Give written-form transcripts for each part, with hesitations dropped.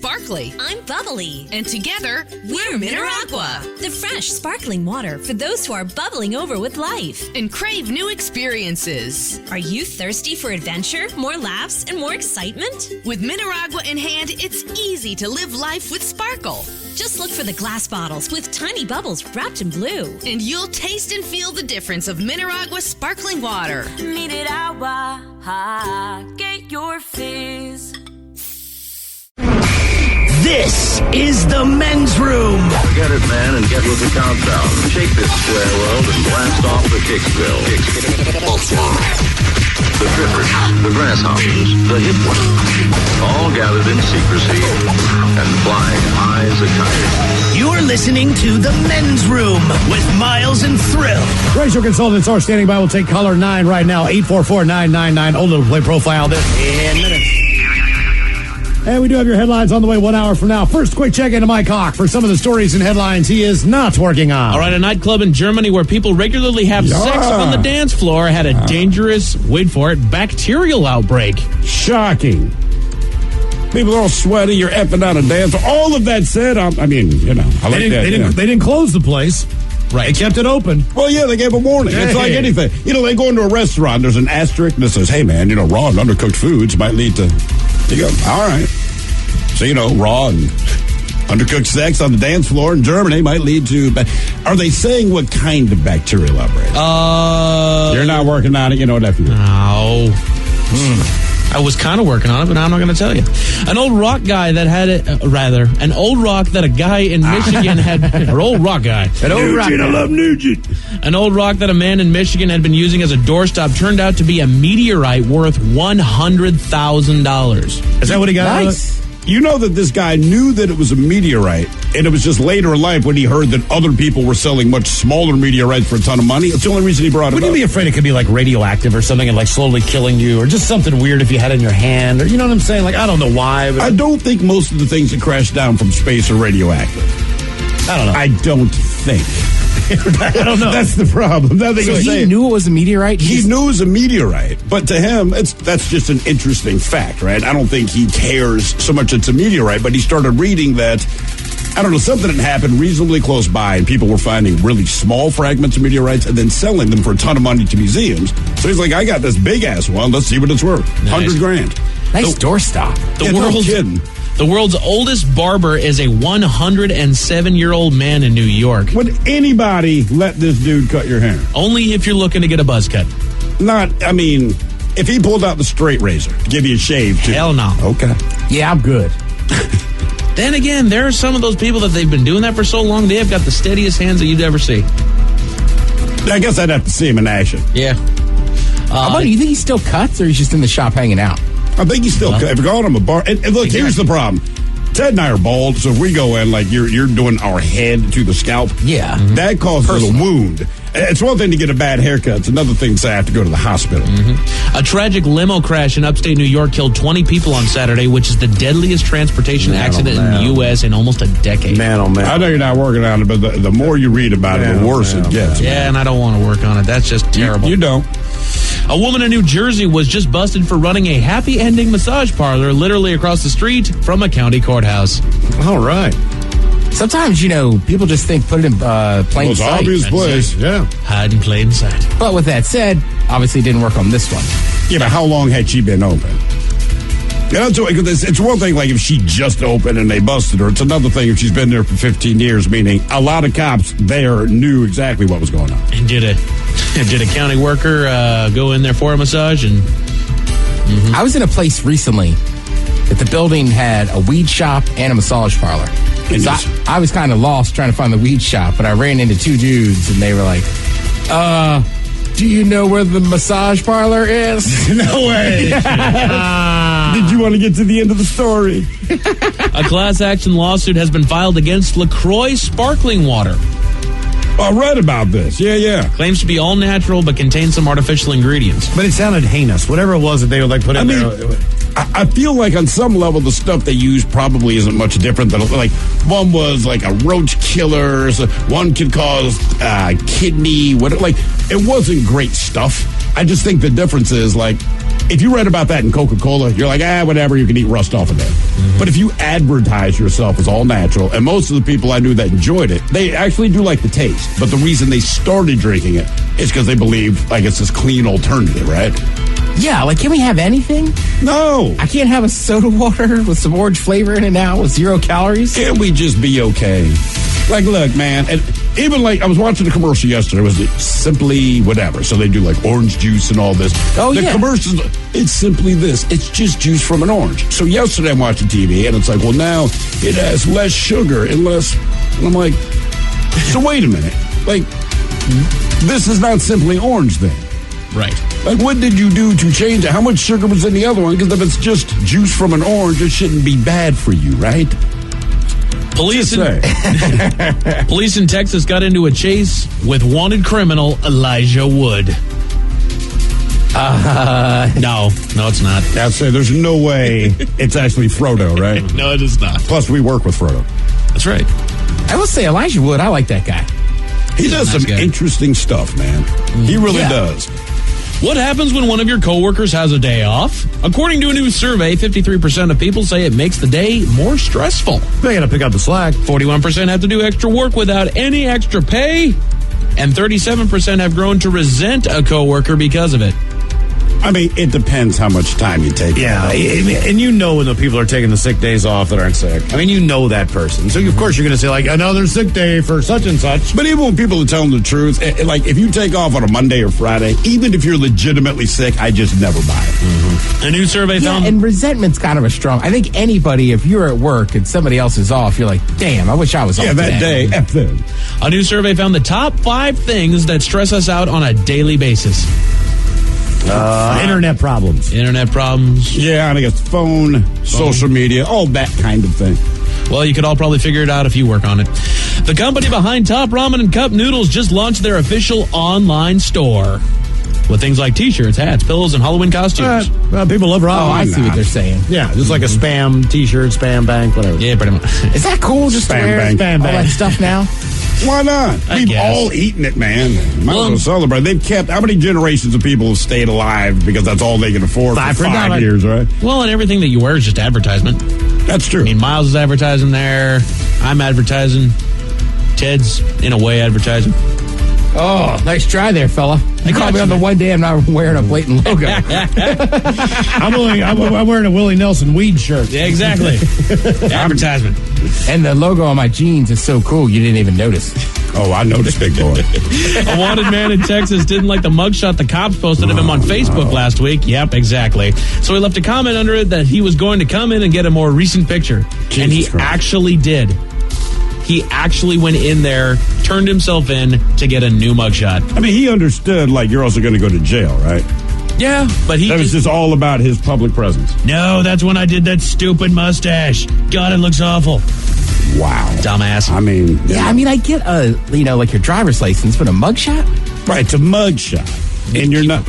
sparkly. I'm bubbly. And together, we're Mineragua. The fresh, sparkling water for those who are bubbling over with life. And crave new experiences. Are you thirsty for adventure, more laughs, and more excitement? With Mineragua in hand, it's easy to live life with sparkle. Just look for the glass bottles with tiny bubbles wrapped in blue. And you'll taste and feel the difference of Mineragua sparkling water. Mineragua, get your fizz. This is the men's room. Get it, man, and get with the countdown. Shake this square world and blast off the Kicksville. The trippers, the grasshoppers, the hip ones, all gathered in secrecy and flying high as a kite. You're listening to the men's room with Miles and Thrill. Racial consultants are standing by. We'll take caller 9 right now. 844-999. Old little play profile this in minutes. And we do have your headlines on the way 1 hour from now. First, quick check into Mike Hawk for some of the stories and headlines he is not working on. All right, a nightclub in Germany where people regularly have sex on the dance floor had a dangerous, wait for it, bacterial outbreak. Shocking. People are all sweaty. You're effing out a dance. All of that said, I like that. They didn't close the place. Right. They kept it open. Well, yeah, they gave a warning. Hey. It's like anything. They go into a restaurant. There's an asterisk that says, hey, man, raw and undercooked foods might lead to... You go, all right. So, raw and undercooked sex on the dance floor in Germany might lead to... Are they saying what kind of bacterial outbreak? You're not working on it. You know what I feel? No. I was kind of working on it, but now I'm not going to tell you. An old rock guy that had an old rock that a guy in Michigan had, or old rock guy. I love Nugent. An old rock that a man in Michigan had been using as a doorstop turned out to be a meteorite worth $100,000. Is that what he got out of it? You know that this guy knew that it was a meteorite, and it was just later in life when he heard that other people were selling much smaller meteorites for a ton of money. It's the only reason he brought it up. Wouldn't you be afraid it could be like radioactive or something and like slowly killing you, or just something weird if you had it in your hand, or you know what I'm saying? Like, I don't know why. But I don't think most of the things that crash down from space are radioactive. I don't know. I don't think. I don't know. That's the problem. So he knew it was a meteorite? He knew it was a meteorite. But to him, that's just an interesting fact, right? I don't think he cares so much it's a meteorite, but he started reading that, I don't know, something had happened reasonably close by, and people were finding really small fragments of meteorites and then selling them for a ton of money to museums. So he's like, I got this big-ass one. Let's see what it's worth. Nice. $100,000. Nice doorstop. The world's oldest barber is a 107-year-old man in New York. Would anybody let this dude cut your hair? Only if you're looking to get a buzz cut. If he pulled out the straight razor to give you a shave, too. Hell no. Okay. Yeah, I'm good. Then again, there are some of those people that they've been doing that for so long, they have got the steadiest hands that you'd ever see. I guess I'd have to see him in action. Yeah. How about, you think he still cuts, or he's just in the shop hanging out? I think he's still, if you're calling him a bar, and look, here's the problem. Ted and I are bald, so if we go in, like, you're doing our head to the scalp. Yeah. Mm-hmm. That causes a wound. It's one thing to get a bad haircut. It's another thing to say I have to go to the hospital. Mm-hmm. A tragic limo crash in upstate New York killed 20 people on Saturday, which is the deadliest transportation accident in the U.S. in almost a decade. Man, oh, man. I know you're not working on it, but the more you read about it, the worse it gets. Yeah, and I don't want to work on it. That's just terrible. You don't. A woman in New Jersey was just busted for running a happy ending massage parlor literally across the street from a county courthouse. All right. Sometimes, people just think put it in plain sight. Obvious place. Yeah. Hide in plain sight. But with that said, obviously it didn't work on this one. Yeah, but how long had she been open? Yeah, it's one thing, like, if she just opened and they busted her. It's another thing if she's been there for 15 years, meaning a lot of cops there knew exactly what was going on. And did a county worker go in there for a massage? And I was in a place recently that the building had a weed shop and a massage parlor. So I was kind of lost trying to find the weed shop, but I ran into two dudes, and they were like, do you know where the massage parlor is? No way. Did you want to get to the end of the story? A class action lawsuit has been filed against LaCroix sparkling water. I read about this. Yeah. Claims to be all natural, but contains some artificial ingredients. But it sounded heinous. Whatever it was that they would put in there. I feel like on some level the stuff they use probably isn't much different than, like, one was like a roach killer, so one could cause kidney, it wasn't great stuff. I just think the difference is, like, if you read about that in Coca-Cola, you're like, whatever, you can eat rust off of that. Mm-hmm. But if you advertise yourself as all natural, and most of the people I knew that enjoyed it, they actually do like the taste. But the reason they started drinking it is because they believe, like, it's this clean alternative, right? Yeah, like, can we have anything? No. I can't have a soda water with some orange flavor in it now with 0 calories? Can't we just be okay? Like, look, man, and even like I was watching a commercial yesterday. It was Simply whatever. So they do like orange juice and all this. Oh, the commercials, it's simply this. It's just juice from an orange. So yesterday I'm watching TV and it's like, well, now it has less sugar and less. And I'm like, so wait a minute. Like, this is not Simply Orange then. Right. Like, what did you do to change it? How much sugar was in the other one? Because if it's just juice from an orange, it shouldn't be bad for you, right? Police in Texas got into a chase with wanted criminal Elijah Wood. No, it's not. I'd say there's no way it's actually Frodo, right? No, it is not. Plus, we work with Frodo. That's right. I will say Elijah Wood, I like that guy. He does some interesting stuff, man. He really does. What happens when one of your coworkers has a day off? According to a new survey, 53% of people say it makes the day more stressful. They got to pick up the slack. 41% have to do extra work without any extra pay. And 37% have grown to resent a coworker because of it. I mean, it depends how much time you take. Yeah, and you know when the people are taking the sick days off that aren't sick. I mean, you know that person. So, of course, you're going to say, like, another sick day for such and such. But even when people are telling the truth, like, if you take off on a Monday or Friday, even if you're legitimately sick, I just never buy it. Mm-hmm. A new survey found... and resentment's kind of a strong... I think anybody, if you're at work and somebody else is off, you're like, damn, I wish I was off that today. day, F them. A new survey found the top 5 things that stress us out on a daily basis. Internet problems. Yeah, and I guess phone, social media, all that kind of thing. Well, you could all probably figure it out if you work on it. The company behind Top Ramen and Cup Noodles just launched their official online store with things like T-shirts, hats, pillows, and Halloween costumes. People love ramen. Oh, I see what they're saying. Yeah, just like a spam T-shirt, spam bank, whatever. Yeah, pretty much. Is that cool? Just Spam to wear bank. Spam all bank. that stuff now? Why not? We've all eaten it, man. Might as well celebrate. They've kept, how many generations of people have stayed alive because that's all they can afford for 5 years, right? Well, and everything that you wear is just advertisement. That's true. I mean, Miles is advertising there. I'm advertising. Ted's, in a way, advertising. Oh, nice try there, fella. You caught me on the one day I'm not wearing a blatant logo. I'm wearing a Willie Nelson weed shirt. Yeah, exactly. Advertisement. And the logo on my jeans is so cool you didn't even notice. Oh, I noticed, big boy. A wanted man in Texas didn't like the mugshot the cops posted of him on Facebook last week. Yep, exactly. So he left a comment under it that he was going to come in and get a more recent picture. And he actually did. He actually went in there, turned himself in to get a new mugshot. I mean, he understood, like, you're also going to go to jail, right? Yeah, but that was just all about his public presence. No, that's when I did that stupid mustache. God, it looks awful. Wow. Dumbass. I mean... Yeah, I mean, I get, like your driver's license, but a mugshot? Right, it's a mugshot. And you're not...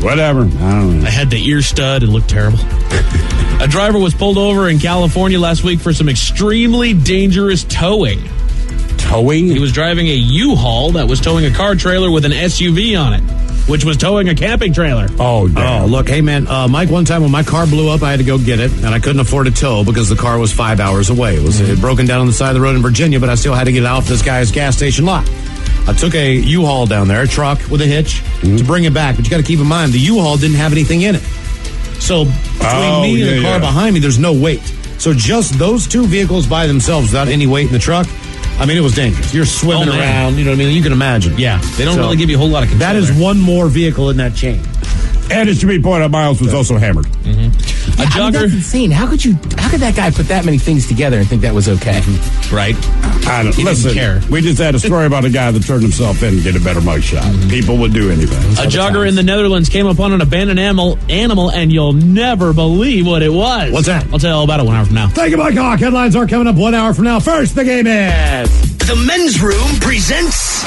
whatever. I don't know. I had the ear stud. It looked terrible. A driver was pulled over in California last week for some extremely dangerous towing. Towing? He was driving a U-Haul that was towing a car trailer with an SUV on it, which was towing a camping trailer. Oh, damn. Oh, look, hey, man, Mike, one time when my car blew up, I had to go get it, and I couldn't afford a tow because the car was 5 hours away. It was broken down on the side of the road in Virginia, but I still had to get it off this guy's gas station lot. I took a U-Haul down there, a truck with a hitch, to bring it back. But you got to keep in mind, the U-Haul didn't have anything in it. So between me and the car behind me, there's no weight. So just those two vehicles by themselves without any weight in the truck, I mean, it was dangerous. You're swimming around, you know what I mean? You can imagine. Yeah, they don't really give you a whole lot of control. That is one more vehicle in that chain. And it should be pointed out, Miles was also hammered. A jogger. I mean, that's insane. How could that guy put that many things together and think that was okay? Right. I don't listen. Care. We just had a story about a guy that turned himself in to get a better mugshot. People would do anything. A jogger in the Netherlands came upon an abandoned animal, and you'll never believe what it was. What's that? I'll tell you all about it 1 hour from now. Thank you, Mike Hawk. Headlines are coming up 1 hour from now. First, the game is... The Men's Room presents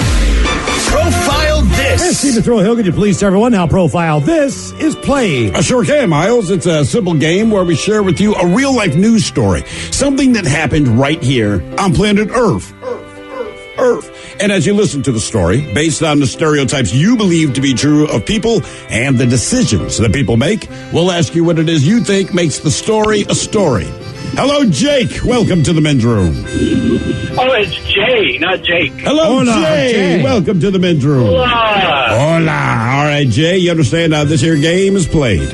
Profile This. Steve Thrill Hill, could you please tell everyone how Profile This is played? I sure can, Miles. It's a simple game where we share with you a real-life news story. Something that happened right here on planet Earth. earth. And as you listen to the story, based on the stereotypes you believe to be true of people and the decisions that people make, we'll ask you what it is you think makes the story a story. Hello, Jake. Welcome to the men's room. Oh, it's Jay, not Jake. Hello, Hola, Jay. Welcome to the men's room. Hola. Hola. All right, Jay, you understand how this here game is played?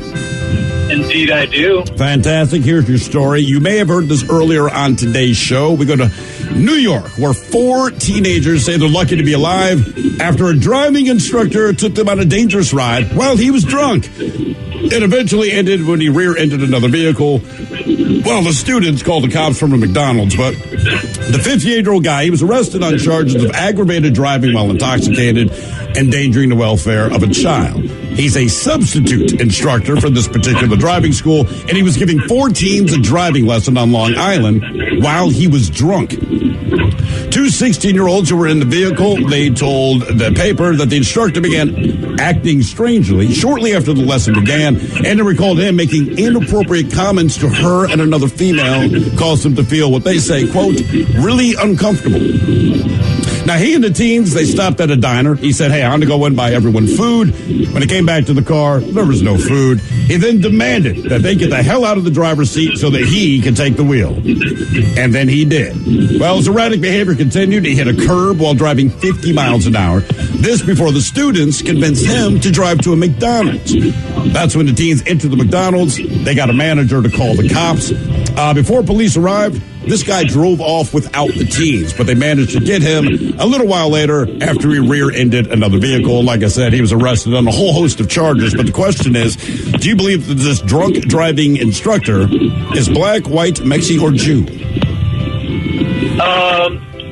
Indeed, I do. Fantastic. Here's your story. You may have heard this earlier on today's show. We go to New York, where 4 teenagers say they're lucky to be alive after a driving instructor took them on a dangerous ride while he was drunk. It eventually ended when he rear-ended another vehicle. Well, the students called the cops from a McDonald's, but the 58-year-old guy, he was arrested on charges of aggravated driving while intoxicated, endangering the welfare of a child. He's a substitute instructor for this particular driving school, and he was giving 4 teens a driving lesson on Long Island while he was drunk. 2 16-year-olds who were in the vehicle, they told the paper that the instructor began acting strangely shortly after the lesson began, and they recalled him making inappropriate comments to her and another female, caused them to feel what they say, quote, really uncomfortable. Now, he and the teens, they stopped at a diner. He said, hey, I'm going to go in and buy everyone food. When he came back to the car, there was no food. He then demanded that they get the hell out of the driver's seat so that he can take the wheel. And then he did. Well, his erratic behavior continued. He hit a curb while driving 50 miles an hour. This before the students convinced him to drive to a McDonald's. That's when the teens entered the McDonald's. They got a manager to call the cops. Before police arrived, this guy drove off without the teens, but they managed to get him a little while later after he rear-ended another vehicle. Like I said, he was arrested on a whole host of charges. But the question is, do you believe that this drunk driving instructor is black, white, Mexican, or Jew?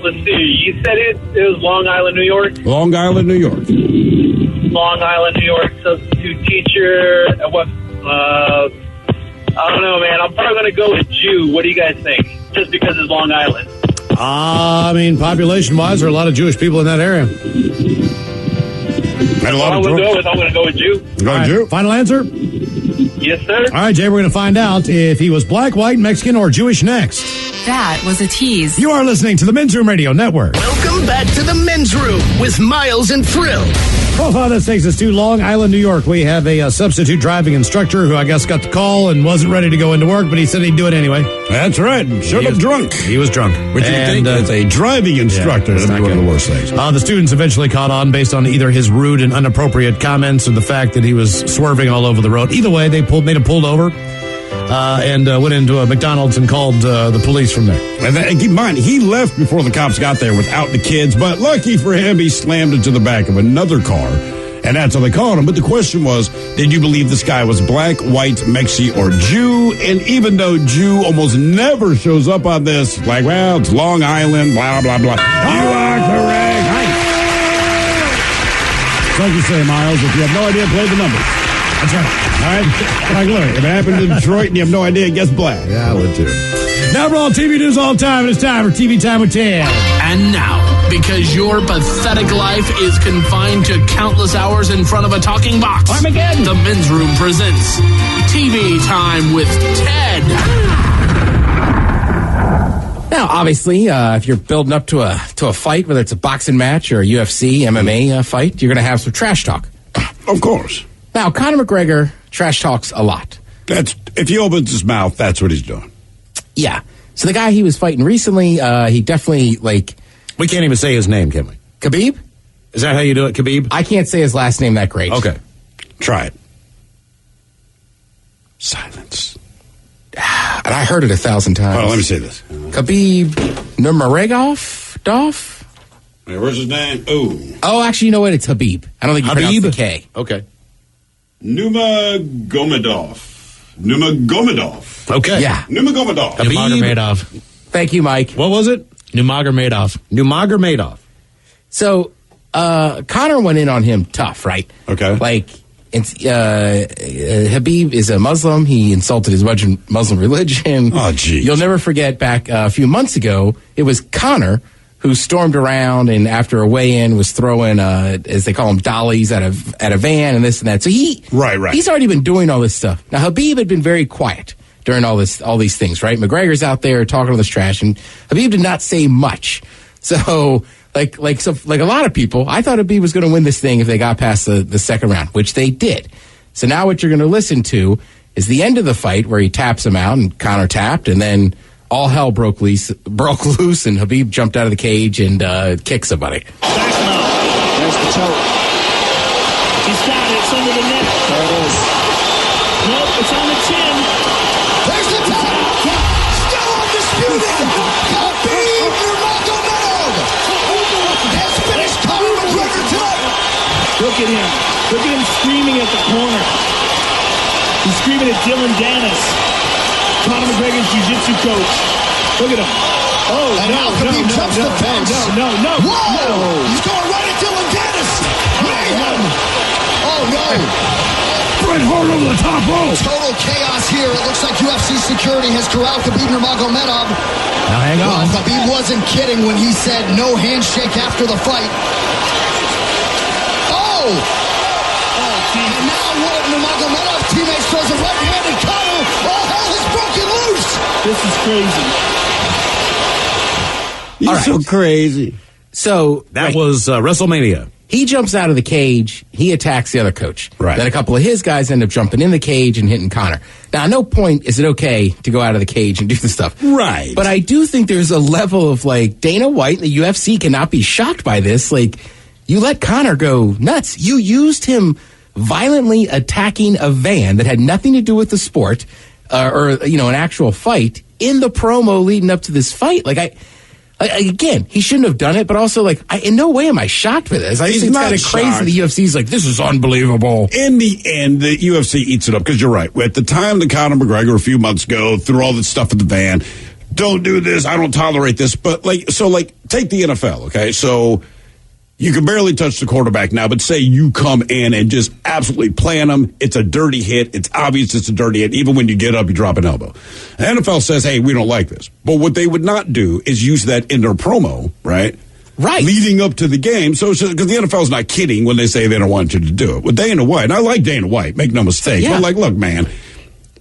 Let's see. You said it was Long Island, New York? Long Island, New York. Long Island, New York, substitute teacher. What? I don't know, man. I'm probably going to go with Jew. What do you guys think? Just because it's Long Island. I mean, population-wise, there are a lot of Jewish people in that area. I'm going to go with Jew. Right. Jew. Final answer? Yes, sir. All right, Jay, we're going to find out if he was black, white, Mexican, or Jewish next. That was a tease. You are listening to the Men's Room Radio Network. Welcome back to the men's room with Miles and Thrill. Profile this takes us to Long Island, New York. We have a substitute driving instructor who I guess got the call and wasn't ready to go into work, but he said he'd do it anyway. That's right. Showed up drunk. He was drunk. Which you think as a driving instructor, that's that'd be one of the worst things. The students eventually caught on based on either his rude and inappropriate comments or the fact that he was swerving all over the road. Either way, they made him pulled over. And went into a McDonald's and called the police from there. And keep in mind, he left before the cops got there without the kids, but lucky for him, he slammed into the back of another car, and that's how they caught him. But the question was, did you believe this guy was black, white, Mexi, or Jew? And even though Jew almost never shows up on this, like, well, it's Long Island, blah, blah, blah. You are correct. It's like you say, Miles, if you have no idea, play the numbers. That's right. All right? Like, look, if it happened in Detroit and you have no idea, guess black. Yeah, I would too. Now for all TV news all the time, it's time for TV Time with Ted. And now, because your pathetic life is confined to countless hours in front of a talking box, Armageddon. The Men's Room presents TV Time with Ted. Now, obviously, if you're building up to a fight, whether it's a boxing match or a UFC, MMA fight, you're going to have some trash talk. Of course. Now, Conor McGregor trash talks a lot. That's if he opens his mouth, that's what he's doing. Yeah. So the guy he was fighting recently, he definitely, We can't even say his name, can we? Khabib? Is that how you do it, Khabib? I can't say his last name that great. Okay. Try it. Silence. And I heard it 1,000 times. Well, let me say this. Khabib Nurmagomedov? Hey, where's his name? Oh, actually, you know what? It's Habib. I don't think you pronounce the K. Okay. Nurmagomedov. Okay. Yeah. Nurmagomedov. Nurmagomedov. Thank you, Mike. What was it? Nurmagomedov. So, Conor went in on him tough, right? Okay. Habib is a Muslim. He insulted his Muslim religion. Oh, geez. You'll never forget back a few months ago, it was Conor who stormed around and after a weigh-in was throwing, as they call them, dollies at a van and this and that. So he's already been doing all this stuff. Now, Habib had been very quiet during all these things, right? McGregor's out there talking all this trash, and Habib did not say much. So like a lot of people, I thought Habib was going to win this thing if they got past the second round, which they did. So now what you're going to listen to is the end of the fight where he taps him out and Conor tapped, and then all hell broke loose, and Habib jumped out of the cage and kicked somebody. There's the choke. He's got it. It's under the neck. There it is. Nope, it's on the chin. There's the tap. Still undisputed. Habib Nurmagomedov has finished Conor McGregor tonight. Look at him. Look at him screaming at the corner. He's screaming at Dylan Dennis, Conor McGregor's jiu-jitsu coach. Look at him. Oh, and now Habib jumps the fence. No. Whoa! He's going right at Dylan Dennis. Mayhem. Oh, no. Bret Hart over the top rope. Total chaos here. It looks like UFC security has corralled Habib Nurmagomedov. Now hang on. Habib wasn't kidding when he said no handshake after the fight. Oh! And now one of Nurmagomedov's teammates throws a right-handed counter. All hell has broken loose. This is crazy. You're so crazy. So that was WrestleMania. He jumps out of the cage. He attacks the other coach. Right. Then a couple of his guys end up jumping in the cage and hitting Conor. Now, at no point is it okay to go out of the cage and do this stuff. Right. But I do think there's a level of, like, Dana White, the UFC cannot be shocked by this. Like, you let Conor go nuts. You used him violently attacking a van that had nothing to do with the sport or an actual fight in the promo leading up to this fight. Again, he shouldn't have done it, but also, in no way am I shocked for this. I think it's kind of crazy the UFC's like, this is unbelievable. In the end, the UFC eats it up, because you're right. At the time that Conor McGregor a few months ago threw all this stuff in the van, don't do this, I don't tolerate this. But, take the NFL, okay? So you can barely touch the quarterback now, but say you come in and just absolutely plant them. It's a dirty hit. It's obvious it's a dirty hit. Even when you get up, you drop an elbow. The NFL says, hey, we don't like this. But what they would not do is use that in their promo, right? Right. Leading up to the game. So, because the NFL's not kidding when they say they don't want you to do it. With Dana White, and I like Dana White, make no mistake. Yeah. But, look, man,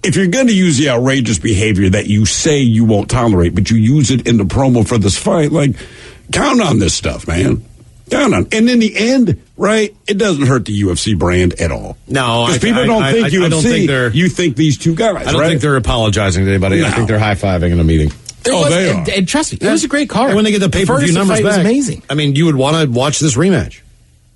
if you're going to use the outrageous behavior that you say you won't tolerate, but you use it in the promo for this fight, count on this stuff, man. Count on. And in the end, right, it doesn't hurt the UFC brand at all. No, because people don't think UFC. I don't think they're. You think these two guys. I don't think they're apologizing to anybody. No. I think they're high-fiving in a meeting. They are. And trust me, it was a great card. And when they get the pay-per-view numbers back, was amazing. I mean, you would want to watch this rematch.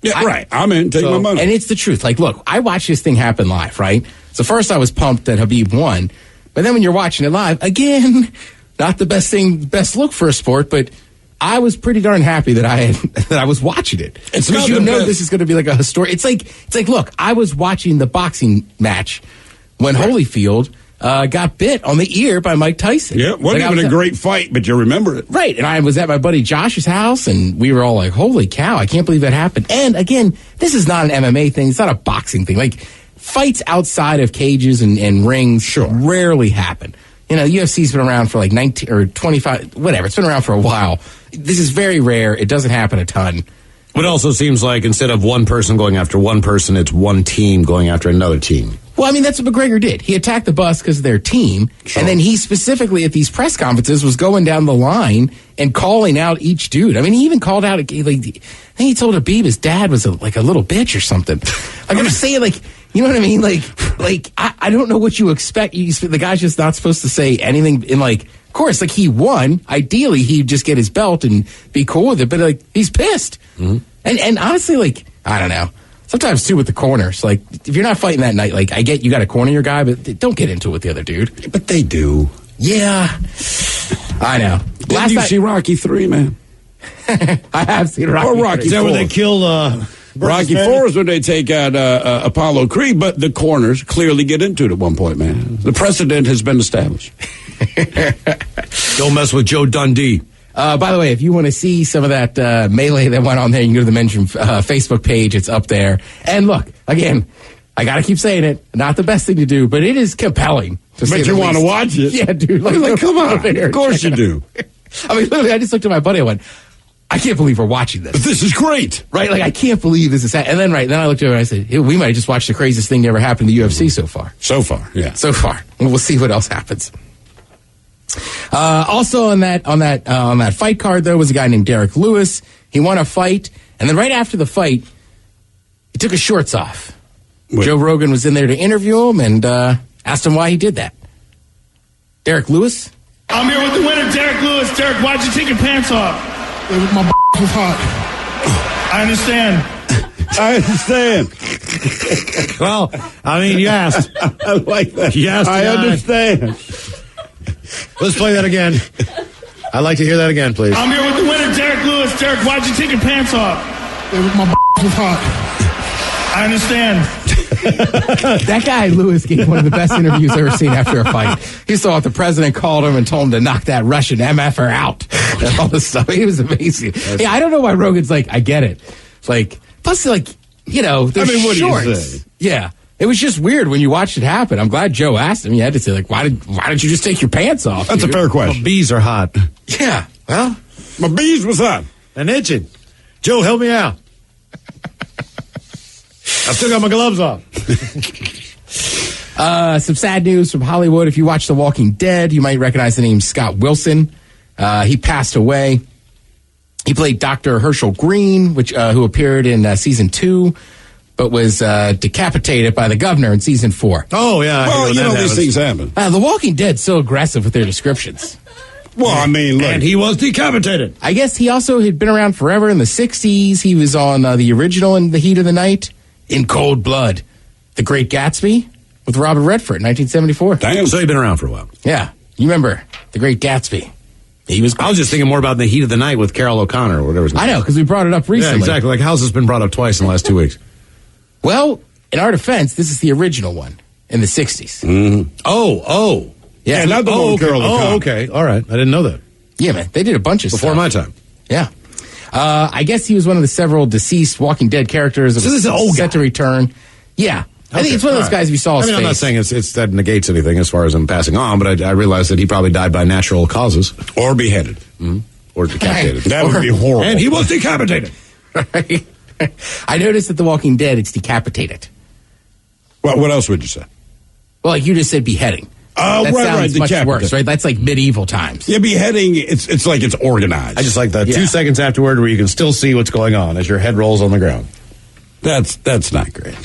Yeah, right. I'm in. Take my money. And it's the truth. Look, I watched this thing happen live, right? So first I was pumped that Habib won, but then when you're watching it live, again, not the best look for a sport, but I was pretty darn happy that I was watching it. It's because this is going to be like a historic. It's like look, I was watching the boxing match when Holyfield got bit on the ear by Mike Tyson. Yeah, wasn't even a great fight, but you remember it. Right, and I was at my buddy Josh's house, and we were all like, holy cow, I can't believe that happened. And again, this is not an MMA thing. It's not a boxing thing. Fights outside of cages and rings rarely happen. UFC's been around for 19 or 25, whatever. It's been around for a while. This is very rare. It doesn't happen a ton. But it also seems like instead of one person going after one person, it's one team going after another team. Well, I mean, that's what McGregor did. He attacked the bus because of their team. Sure. And then he specifically at these press conferences was going down the line and calling out each dude. I mean, he even called out, I think he told Habib his dad was a little bitch or something. I'm just saying, you know what I mean? I don't know what you expect. The guy's just not supposed to say anything in of course, he won. Ideally, he'd just get his belt and be cool with it. But he's pissed. Mm-hmm. And honestly, I don't know. Sometimes too with the corners. If you're not fighting that night, I get you got to corner your guy, but don't get into it with the other dude. But they do. Yeah, I know. Did you see Rocky 3, man? I have seen Rocky. Or Rocky 4. Is that where they kill? Rocky 4 is when they take out Apollo Creed, but the corners clearly get into it at one point, man. The precedent has been established. Don't mess with Joe Dundee. By the way, if you want to see some of that melee that went on there, you can go to the Men's Room Facebook page. It's up there. And look, again, I got to keep saying it. Not the best thing to do, but it is compelling. But you want to watch it? Yeah, dude. Come on. Of course you do. I mean, literally, I just looked at my buddy and went, I can't believe we're watching this. This is great. Right? I can't believe this is happening. And then I looked at her and I said, hey, we might just watch the craziest thing that ever happened in the UFC so far. So far, yeah. So far. And we'll see what else happens. Also on that fight card, though, was a guy named Derek Lewis. He won a fight, and then right after the fight, he took his shorts off. Wait. Joe Rogan was in there to interview him and asked him why he did that. Derek Lewis? I'm here with the winner, Derek Lewis. Derek, why'd you take your pants off? My was hot. I understand. I understand. Well, I mean, you asked. I like that. You asked. I understand. Let's play that again. I'd like to hear that again, please. I'm here with the winner, Derek Lewis. Derek, why'd you take your pants off? My was hot. I understand. That guy, Lewis, gave one of the best interviews I've ever seen after a fight. He saw the president called him and told him to knock that Russian MFer out and all this stuff. He was amazing. Yeah, I don't know why Rogan's like, I get it. It's like, plus, like, you know, there's what shorts. do you say? Yeah. It was just weird when you watched it happen. I'm glad Joe asked him. He had to say, like, why did you just take your pants off? That's dude? a fair question. My bees are hot. Yeah. Well, my bees was hot. And itching. Joe, help me out. I still got my gloves off. Some sad news from Hollywood. If you watch The Walking Dead, you might recognize the name Scott Wilson. He passed away. He played Dr. Herschel Green, who appeared in season 2, but was decapitated by the governor in season 4. Oh, yeah. Well, you know, these things happen. The Walking Dead's so aggressive with their descriptions. Well, I mean, look. And he was decapitated. I guess he also had been around forever in the 60s. He was on the original In the Heat of the Night, In Cold Blood, The Great Gatsby with Robert Redford in 1974. Damn. So he'd been around for a while. Yeah. You remember The Great Gatsby. I was just thinking more about The Heat of the Night with Carol O'Connor or whatever his name. I know, because we brought it up recently. Yeah, exactly. Like, how's this been brought up twice in the last 2 weeks? Well, in our defense, this is the original one in the 60s. Mm-hmm. Oh. Yeah, not the one with Carol O'Connor. Oh, okay. All right. I didn't know that. Yeah, man. They did a bunch of Before stuff. my time. Yeah. I guess he was one of the several deceased Walking Dead characters that was set to return. Yeah. I think it's one of those guys if you saw his face. I'm not saying it's that negates anything as far as him passing on, but I realized that he probably died by natural causes. Or beheaded. Mm-hmm. Or decapitated. That would be horrible. And he was decapitated. Right. I noticed that The Walking Dead, it's decapitated. Well, what else would you say? Well, like you just said beheading. That sounds much decapitated. worse, right? That's like medieval times. Yeah, beheading, it's like it's organized. I just like the 2 seconds afterward where you can still see what's going on as your head rolls on the ground. That's not great.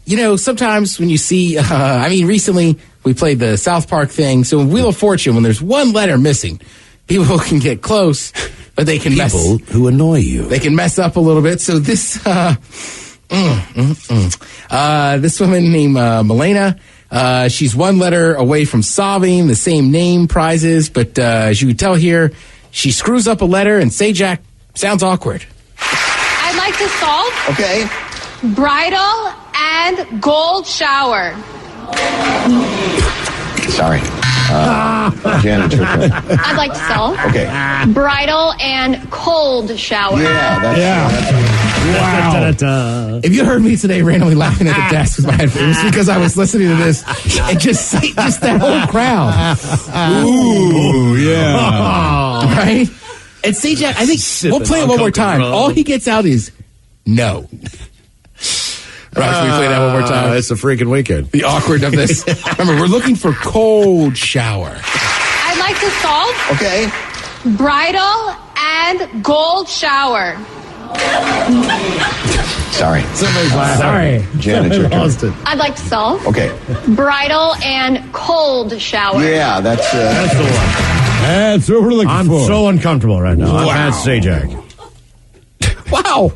You know, sometimes when you see, recently we played the South Park thing. So in Wheel of Fortune, when there's one letter missing, people can get close, but they can People who annoy you. They can mess up a little bit. So this, this woman named Milena, she's one letter away from solving the same name prizes, but as you can tell here, she screws up a letter and Sajak sounds awkward. I'd like to solve. Okay. Bridal and gold shower. Sorry. Janet, your turn. I'd like to solve. Okay. Bridal and cold shower. Yeah, that's Wow. If you heard me today randomly laughing at the desk with my headphones, it's because I was listening to this and just that whole crowd. Ooh, yeah. Right? And Sajak, I think we'll play it one more time. All he gets out is no. Right, can we play that one more time? It's a freaking weekend. The awkward of this. Remember, we're looking for cold shower. I'd like to solve. Okay. Bridal and gold shower. Sorry. Somebody's laughing. Sorry. Janet, your turn. I'd like to solve. Okay. Bridal and cold shower. Yeah, that's the one. That's what we're looking for. I'm so uncomfortable right now. Wow. I've had Sajak. Wow.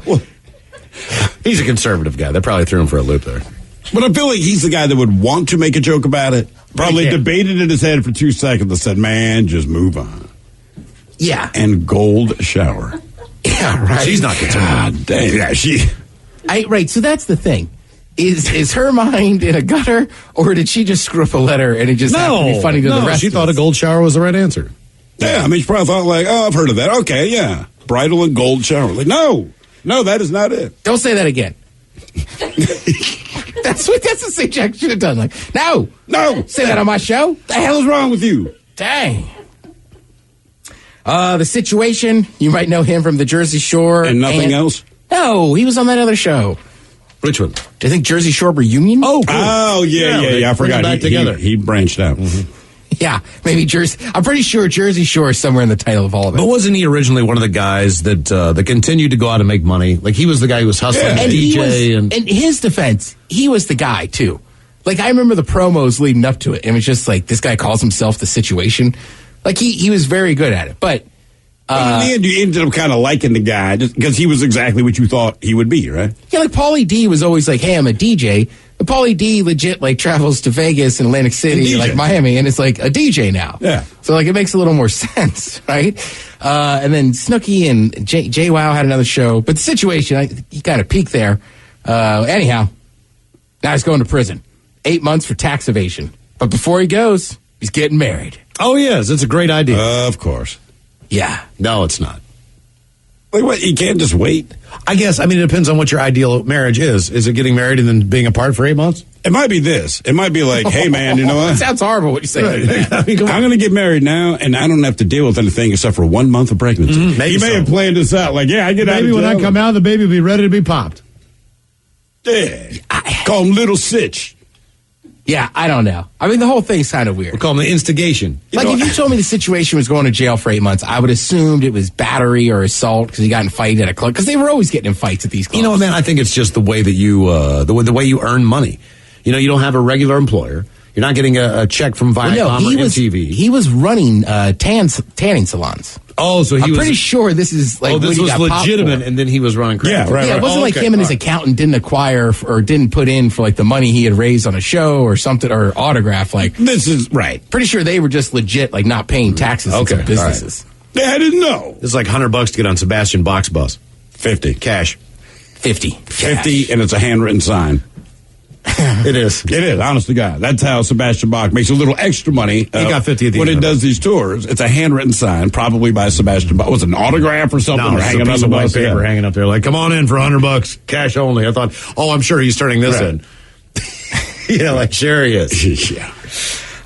He's a conservative guy. They probably threw him for a loop there. But I feel like he's the guy that would want to make a joke about it. Probably debated in his head for 2 seconds and said, man, just move on. Yeah. And gold shower. Yeah, right. She's not concerned. God damn. Yeah, right, so that's the thing. Is her mind in a gutter, or did she just screw up a letter and it just happened to be funny to the rest she of thought us? a gold shower was the right answer. Yeah, I mean, she probably thought like, oh, I've heard of that. Okay, yeah. Bridal and gold shower. Like, no, that is not it. Don't say that again. That's what Sajak should have done. Like, no. Say that on my show. The hell is wrong with you? Dang. The Situation, you might know him from the Jersey Shore. And nothing else? No, he was on that other show. Which one? Do you think Jersey Shore Reunion? Oh, cool. Oh, yeah. I forgot. Back together. He branched out. Mm-hmm. Yeah, maybe Jersey. I'm pretty sure Jersey Shore is somewhere in the title of all of it. But wasn't he originally one of the guys that continued to go out and make money? Like, he was the guy who was hustling the DJ. In his defense, he was the guy, too. Like, I remember the promos leading up to it, and it was just like, this guy calls himself the Situation. Like, he was very good at it. But in the end, you ended up kind of liking the guy just because he was exactly what you thought he would be, right? Yeah, like Pauly D was always like, hey, I'm a DJ. But Pauly D legit like travels to Vegas and Atlantic City, like Miami, and it's like a DJ now. Yeah. So like it makes a little more sense, right? And then Snooki and Jay Wow had another show. But the Situation, he kind of peaked there. Anyhow, now he's going to prison. 8 months for tax evasion. But before he goes, he's getting married. Oh, yes. It's a great idea. Of course. Yeah. No, it's not. Like, what? You can't just wait? I guess. I mean, it depends on what your ideal marriage is. Is it getting married and then being apart for 8 months? It might be this. It might be like, hey, man, you know what? It sounds horrible what you say. Right. I mean, I'm going to get married now, and I don't have to deal with anything except for 1 month of pregnancy. Mm-hmm. You may have planned this out. Like, yeah, I get out of Maybe when I come out, the baby will be ready to be popped. Yeah. Call him Little Sitch. Yeah, I don't know. I mean, the whole thing's kind of weird. We'll call him the instigation. Like, if you told me the Situation was going to jail for 8 months, I would have assumed it was battery or assault because he got in a fight at a club. Because they were always getting in fights at these clubs. You know, man, I think it's just the way that you, the way you earn money. You know, you don't have a regular employer. You're not getting a check from Viacom or MTV. He was running tanning salons. Oh, so I'm pretty sure this is like this was legitimate, and then he was running crazy. Yeah, right. Yeah, it wasn't like him and his accountant didn't acquire or didn't put in for like the money he had raised on a show or something or autograph. Like this is right. Pretty sure they were just legit, like not paying taxes on some businesses. Right. Yeah, I didn't know. It's like $100 to get on Sebastian Bach's bus. 50 cash. 50, and it's a handwritten sign. It is. It is, honest to God. That's how Sebastian Bach makes a little extra money. He got 50 at the when end he does these tours. It's a handwritten sign, probably by Sebastian Bach. Was it an autograph or something? No, or it's hanging a piece on of the white bus? paper hanging up there. Like, come on in for $100, cash only. I thought, I'm sure he's turning this in. Yeah, like sure he is. Yeah.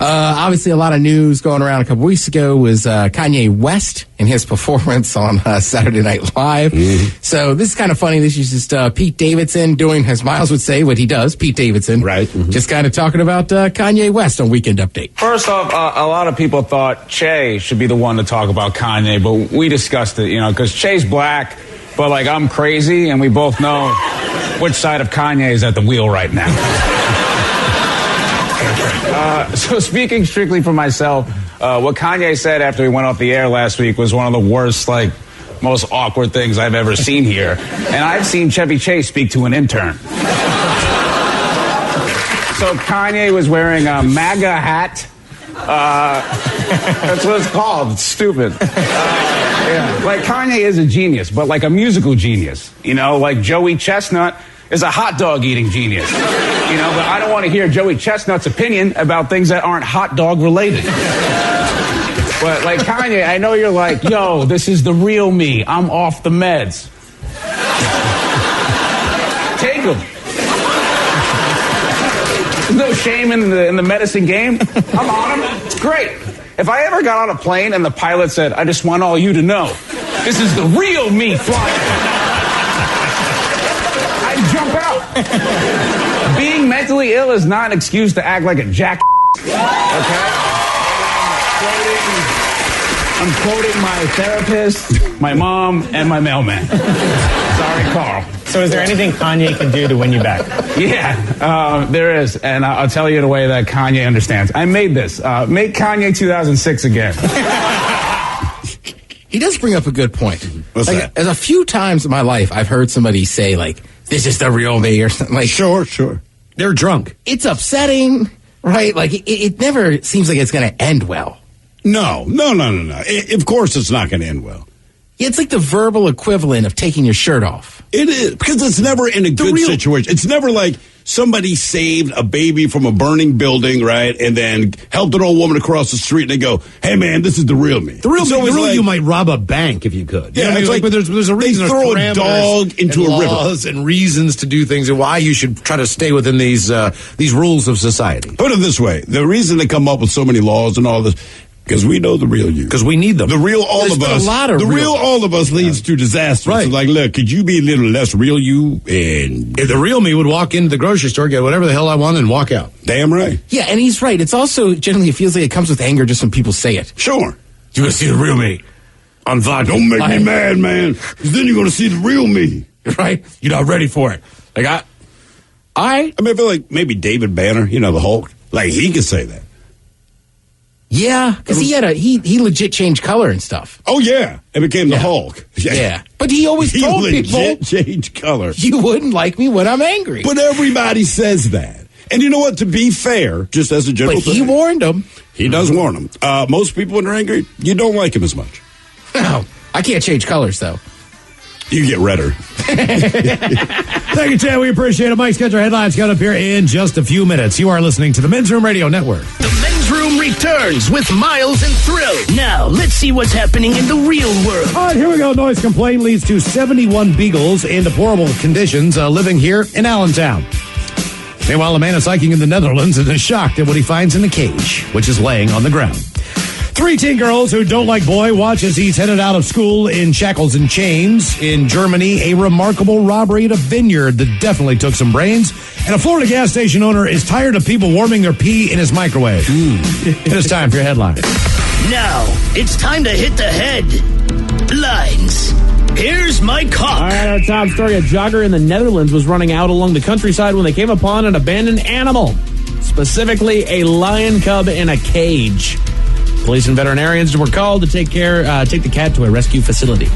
Obviously, a lot of news going around a couple weeks ago was Kanye West and his performance on Saturday Night Live. Mm-hmm. So this is kind of funny. This is just Pete Davidson doing, as Miles would say, what he does. Pete Davidson. Right. Mm-hmm. Just kind of talking about Kanye West on Weekend Update. First off, a lot of people thought Che should be the one to talk about Kanye, but we discussed it, because Che's black, but like I'm crazy, and we both know which side of Kanye is at the wheel right now. So speaking strictly for myself, what Kanye said after he went off the air last week was one of the worst, most awkward things I've ever seen here. And I've seen Chevy Chase speak to an intern. So Kanye was wearing a MAGA hat. That's what it's called. It's stupid. Yeah. Like Kanye is a genius, but like a musical genius. Like Joey Chestnut is a hot dog eating genius. But I don't want to hear Joey Chestnut's opinion about things that aren't hot dog related. But like Kanye, I know you're like, yo, this is the real me. I'm off the meds. Take them. There's no shame in the medicine game. I'm on them. It's great. If I ever got on a plane and the pilot said, I just want all you to know, this is the real me flying, I'd jump out. Being mentally ill is not an excuse to act like a jack. Okay? I'm quoting my therapist, my mom, and my mailman. Sorry, Carl. So is there anything Kanye can do to win you back? Yeah, there is. And I'll tell you the way that Kanye understands. I made this. Make Kanye 2006 again. He does bring up a good point. What's that? As a few times in my life, I've heard somebody say, this is the real me or something. Sure. They're drunk. It's upsetting, right? It never seems like it's going to end well. No. Of course it's not going to end well. Yeah, it's like the verbal equivalent of taking your shirt off. It is, because it's never in a good situation. It's never like somebody saved a baby from a burning building, right, and then helped an old woman across the street, and they go, hey, man, this is the real me. The real you might rob a bank if you could. Yeah, it's but there's a reason. They throw a dog into a river. And reasons to do things and why you should try to stay within these rules of society. Put it this way. The reason they come up with so many laws and all this, Because we know the real you. Because we need them. The real all There's of been us. a lot of the real all of us leads to disaster. Right. So like, look, could you be a little less real you? And If the real me would walk into the grocery store, get whatever the hell I want, and walk out. damn right. Yeah, and he's right. It's also generally, it feels like it comes with anger just when people say it. Sure. You want to see the real me? On vodka. Don't make me mad, man. Because then you're going to see the real me. Right? You're not ready for it. Like, I mean, I feel like maybe David Banner, the Hulk, like he could say that. Yeah, because he legit changed color and stuff. Oh, yeah. It became the Hulk. Yeah. But he always told people, legit changed color. you wouldn't like me when I'm angry. But everybody says that. And you know what? To be fair, just as a general But he warned them. He does warn them. Most people when they're angry, you don't like him as much. No, I can't change colors, though. You get redder. Thank you, Chad. We appreciate it. Mike's got your headlines coming up here in just a few minutes. You are listening to the Men's Room Radio Network. The Men's Room returns with Miles and Thrill. Now, let's see what's happening in the real world. All right, here we go. Noise complaint leads to 71 beagles in deplorable conditions living here in Allentown. Meanwhile, a man is hiking in the Netherlands and is shocked at what he finds in the cage, which is laying on the ground. 3 teen girls who don't like boy watch as he's headed out of school in shackles and chains. In Germany, a remarkable robbery at a vineyard that definitely took some brains. And a Florida gas station owner is tired of people warming their pee in his microwave. It is time for your headline. Now, it's time to hit the headlines. Here's my cock. All right, our top story. A jogger in the Netherlands was running out along the countryside when they came upon an abandoned animal, specifically a lion cub in a cage. Police and veterinarians were called to take the cat to a rescue facility.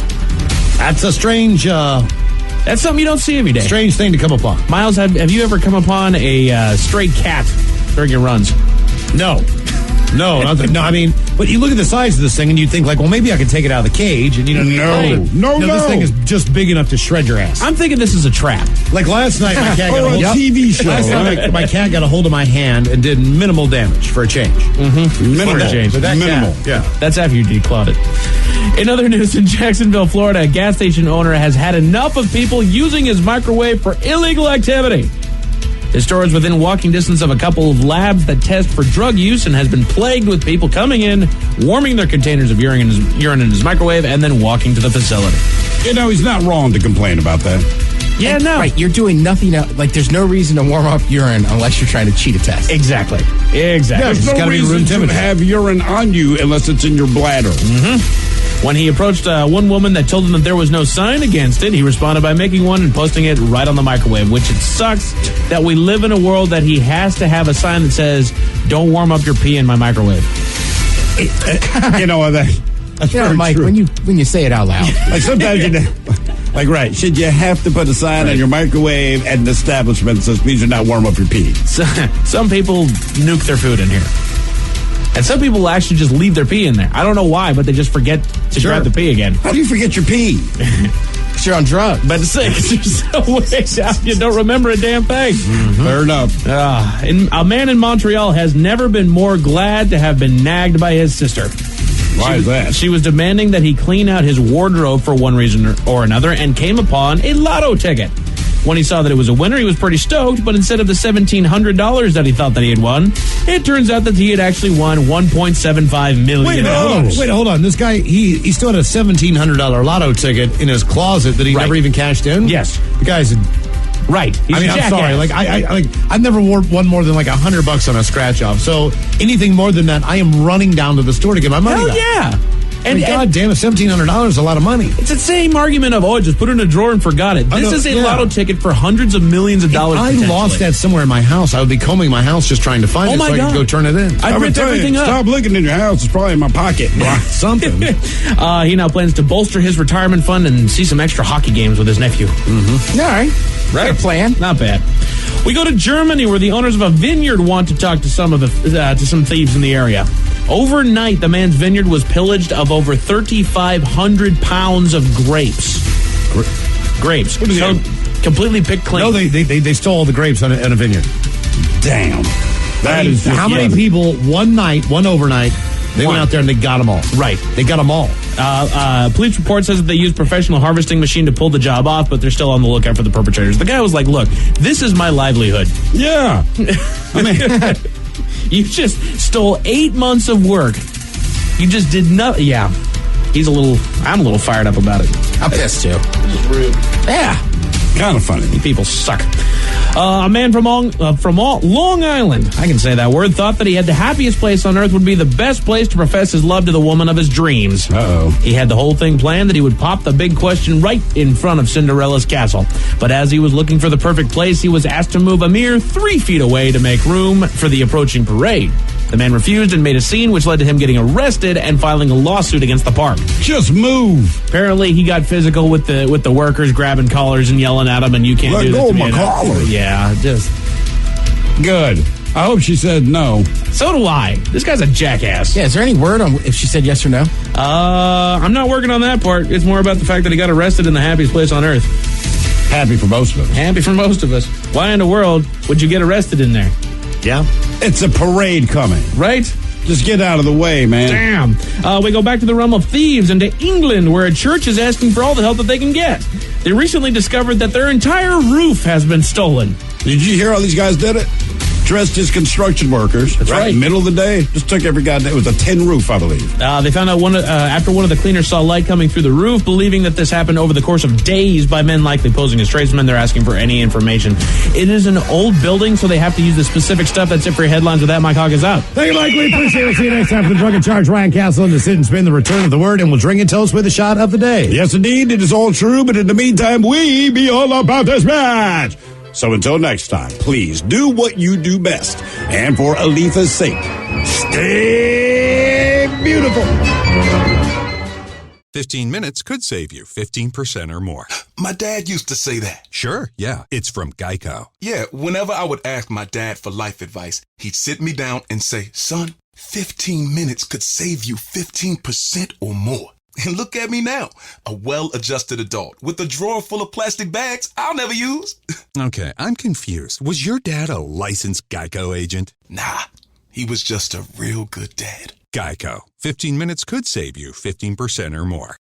That's a strange... that's something you don't see every day. Strange thing to come upon. Miles, have you ever come upon a stray cat during your runs? No. No, I mean, but you look at the size of this thing and you think like, well, maybe I could take it out of the cage and No. This thing is just big enough to shred your ass. I'm thinking this is a trap. Like last night, my cat got a hold of TV show. Last night, my cat got a hold of my hand and did minimal damage for a change. Minimal. Change. But Minimal. That's after you declawed it. In other news, in Jacksonville, Florida, a gas station owner has had enough of people using his microwave for illegal activity. His store is within walking distance of a couple of labs that test for drug use and has been plagued with people coming in, warming their containers of urine in his microwave, and then walking to the facility. He's not wrong to complain about that. Yeah, no. Right, you're doing nothing. Like, there's no reason to warm up urine unless you're trying to cheat a test. Exactly. There's no reason to have urine on you unless it's in your bladder. When he approached one woman that told him that there was no sign against it, he responded by making one and posting it right on the microwave, which it sucks that we live in a world that he has to have a sign that says, don't warm up your pee in my microwave. That's very Mike, true. when you say it out loud. Like sometimes right, should you have to put a sign on your microwave at an establishment that says please do not warm up your pee? So, some people nuke their food in here. And some people actually just leave their pee in there. I don't know why, but they just forget to grab the pee again. How do you forget your pee? Because you're on drugs. But it's so way down, you don't remember a damn thing. Fair enough. A man in Montreal has never been more glad to have been nagged by his sister. Why is that? She was demanding that he clean out his wardrobe for one reason or another and came upon a lotto ticket. When he saw that it was a winner, he was pretty stoked, but instead of the $1,700 that he thought that he had won, it turns out that he had actually won $1.75 million. Wait, hold on. This guy, he still had a $1,700 lotto ticket in his closet that he never even cashed in? Yes. The guy's... Right. I'm sorry. Like I've never won more than like $100 on a scratch off. So anything more than that, I am running down to the store to get my money back. Yeah. And God damn it, $1,700 is a lot of money. It's the same argument of, just put it in a drawer and forgot it. This is a lotto ticket for hundreds of millions of dollars. If I lost that somewhere in my house, I would be combing my house just trying to find it so I could go turn it in. I'd rip everything up. Stop looking in your house. It's probably in my pocket. Something. He now plans to bolster his retirement fund and see some extra hockey games with his nephew. All right. Right. Good plan. Not bad. We go to Germany, where the owners of a vineyard want to talk to some thieves in the area. Overnight, the man's vineyard was pillaged of over 3,500 pounds of grapes. Grapes. So completely picked clean. No, they stole all the grapes on a vineyard. Damn. That is how many people one overnight, they went out there and they got them all. Right. They got them all. Police report says that they used professional harvesting machine to pull the job off, but they're still on the lookout for the perpetrators. The guy was like, look, this is my livelihood. Yeah. I mean... You just stole 8 months of work You just did nothing. Yeah. I'm a little fired up about it. I'm pissed too. This is rude. Yeah. Kind of funny. You people suck. A man from Long Island, I can say that word, thought that he had the happiest place on earth would be the best place to profess his love to the woman of his dreams. Uh-oh. He had the whole thing planned that he would pop the big question right in front of Cinderella's castle. But as he was looking for the perfect place, he was asked to move a mere 3 feet away to make room for the approaching parade. The man refused and made a scene, which led to him getting arrested and filing a lawsuit against the park. Just move. Apparently, he got physical with the workers, grabbing collars and yelling at them, and you can't Let do go this of to me. my collar. Yeah, just good. I hope she said no. So do I. This guy's a jackass. Yeah, is there any word on if she said yes or no? I'm not working on that part. It's more about the fact that he got arrested in the happiest place on earth. Happy for most of us. Happy for most of us. Why in the world would you get arrested in there? Yeah. It's a parade coming. Right? Just get out of the way, man. Damn. We go back to the realm of thieves and to England, where a church is asking for all the help that they can get. They recently discovered that their entire roof has been stolen. Did you hear how these guys did it? Dressed as construction workers. That's right. Middle of the day. Just took every goddamn. It was a tin roof, I believe. They found out after one of the cleaners saw light coming through the roof, believing that this happened over the course of days by men likely posing as tradesmen. They're asking for any information. It is an old building, so they have to use the specific stuff. That's it for your headlines. With that, Mike Hawk is out. Thank you, Mike. We appreciate it. We'll see you next time for the Drunken Charge. Ryan Castle and the Sit and Spin, the return of the word, and we'll drink and toast with a shot of the day. Yes, indeed. It is all true, but in the meantime, we be all about this match. So until next time, please do what you do best. And for Aletha's sake, stay beautiful. 15 minutes could save you 15% or more. My dad used to say that. Sure, yeah. It's from Geico. Yeah, whenever I would ask my dad for life advice, he'd sit me down and say, son, 15 minutes could save you 15% or more. And look at me now, a well-adjusted adult with a drawer full of plastic bags I'll never use. Okay, I'm confused. Was your dad a licensed Geico agent? Nah, he was just a real good dad. Geico. 15 minutes could save you 15% or more.